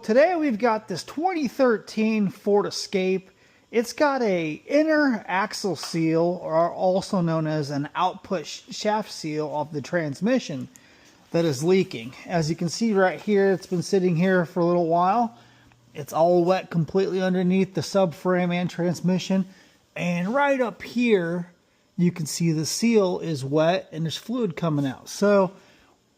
today we've got this 2013 Ford Escape. It's got a inner axle seal, or also known as an output shaft seal of the transmission, that is leaking. As you can see right here, it's been sitting here for a little while. It's all wet completely underneath the subframe and transmission. And right up here, you can see the seal is wet and there's fluid coming out. So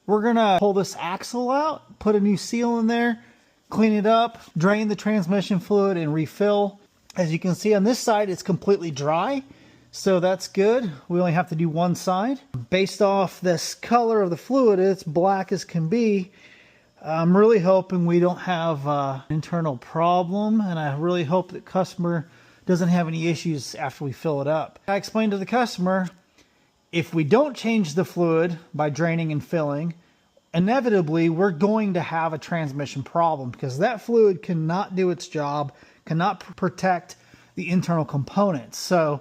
we're gonna pull this axle out, put a new seal in there, clean it up, drain the transmission fluid, and refill. As you can see on this side, it's completely dry, so that's good. We only have to do one side. Based off this color of the fluid, it's black as can be. I'm really hoping we don't have an internal problem, and I really hope that customer doesn't have any issues after we fill it up. I explained to the customer, if we don't change the fluid by draining and filling, inevitably we're going to have a transmission problem, because that fluid cannot do its job, cannot protect the internal components. So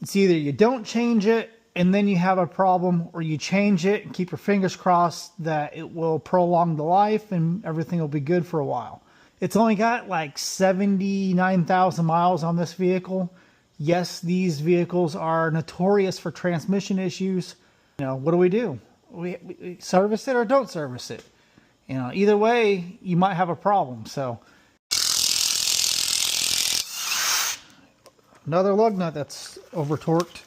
it's either you don't change it and then you have a problem, or you change it and keep your fingers crossed that it will prolong the life and everything will be good for a while. It's only got like 79,000 miles on this vehicle. Yes, these vehicles are notorious for transmission issues. You know, what do? We service it or don't service it. You know, either way, you might have a problem. So another lug nut that's over torqued.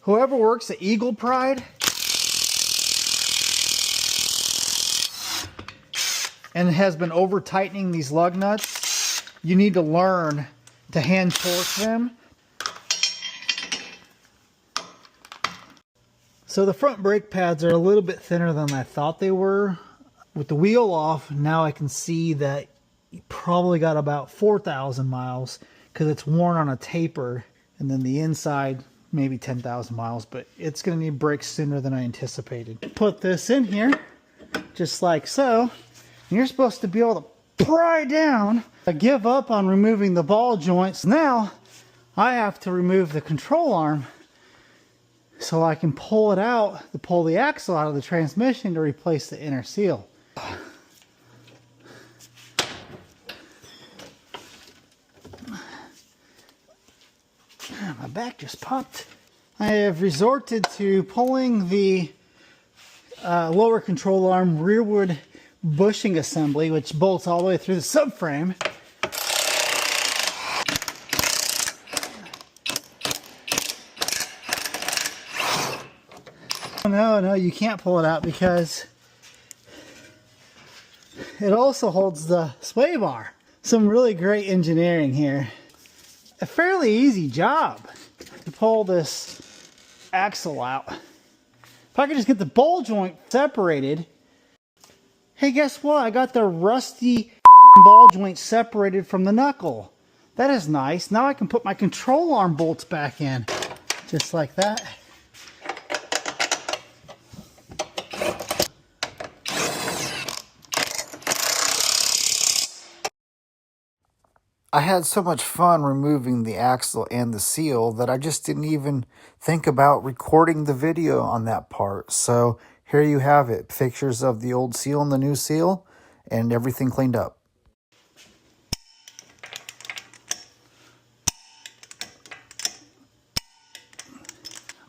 Whoever works at Eagle Pride and has been over tightening these lug nuts, you need to learn to hand torque them. So the front brake pads are a little bit thinner than I thought they were. With the wheel off, now I can see that you probably got about 4,000 miles, because it's worn on a taper, and then the inside maybe 10,000 miles, but it's going to need brakes sooner than I anticipated. Put this in here, just like so. And you're supposed to be able to pry down. I give up on removing the ball joints. Now, I have to remove the control arm so I can pull it out, to pull the axle out of the transmission to replace the inner seal. My back just popped. I have resorted to pulling the lower control arm rearward bushing assembly, which bolts all the way through the subframe. No, you can't pull it out, because it also holds the sway bar. Some really great engineering here. A fairly easy job to pull this axle out. If I could just get the ball joint separated. Hey, guess what? I got the rusty ball joint separated from the knuckle. That is nice. Now I can put my control arm bolts back in. Just like that. I had so much fun removing the axle and the seal that I just didn't even think about recording the video on that part. So here you have it. Pictures of the old seal and the new seal, and everything cleaned up.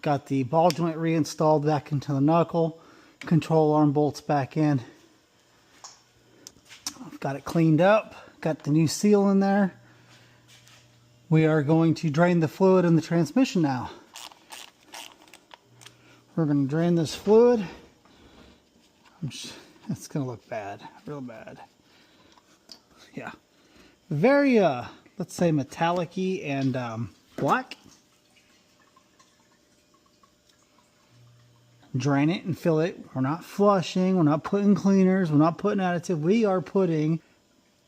Got the ball joint reinstalled back into the knuckle. Control arm bolts back in. I've got it cleaned up. Got the new seal in there. We are going to drain the fluid in the transmission now. We're going to drain this fluid. It's going to look bad, real bad. Yeah. Very, let's say metallic-y and black. Drain it and fill it. We're not flushing. We're not putting cleaners. We're not putting additive. We are putting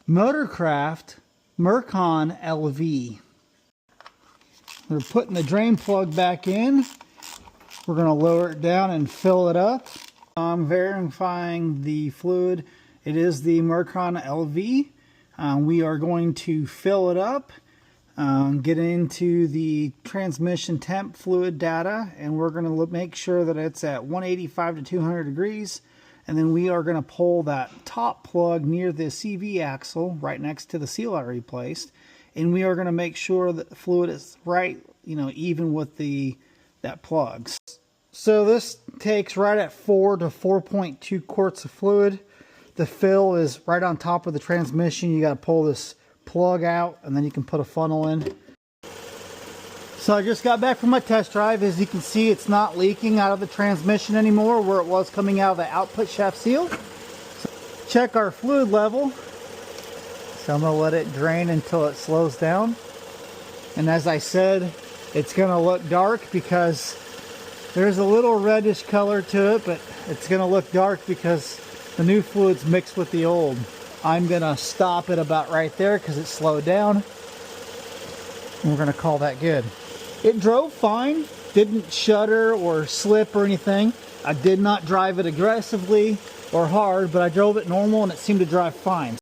Motorcraft Mercon LV. We're putting the drain plug back in. We're going to lower it down and fill it up. I'm verifying the fluid. It is the Mercon LV. We are going to fill it up. Get into the transmission temp fluid data, and we're going to make sure that it's at 185 to 200 degrees. And then we are going to pull that top plug near the CV axle right next to the seal I replaced. And we are going to make sure that the fluid is right, even with that plug. So this takes right at 4 to 4.2 quarts of fluid. The fill is right on top of the transmission. You got to pull this plug out, and then you can put a funnel in. So I just got back from my test drive. As you can see, it's not leaking out of the transmission anymore where it was coming out of the output shaft seal. So check our fluid level. So I'm going to let it drain until it slows down. And as I said, it's going to look dark because there's a little reddish color to it, but it's going to look dark because the new fluid's mixed with the old. I'm going to stop it about right there because it slowed down. And we're going to call that good. It drove fine, didn't shudder or slip or anything. I did not drive it aggressively or hard, but I drove it normal and it seemed to drive fine.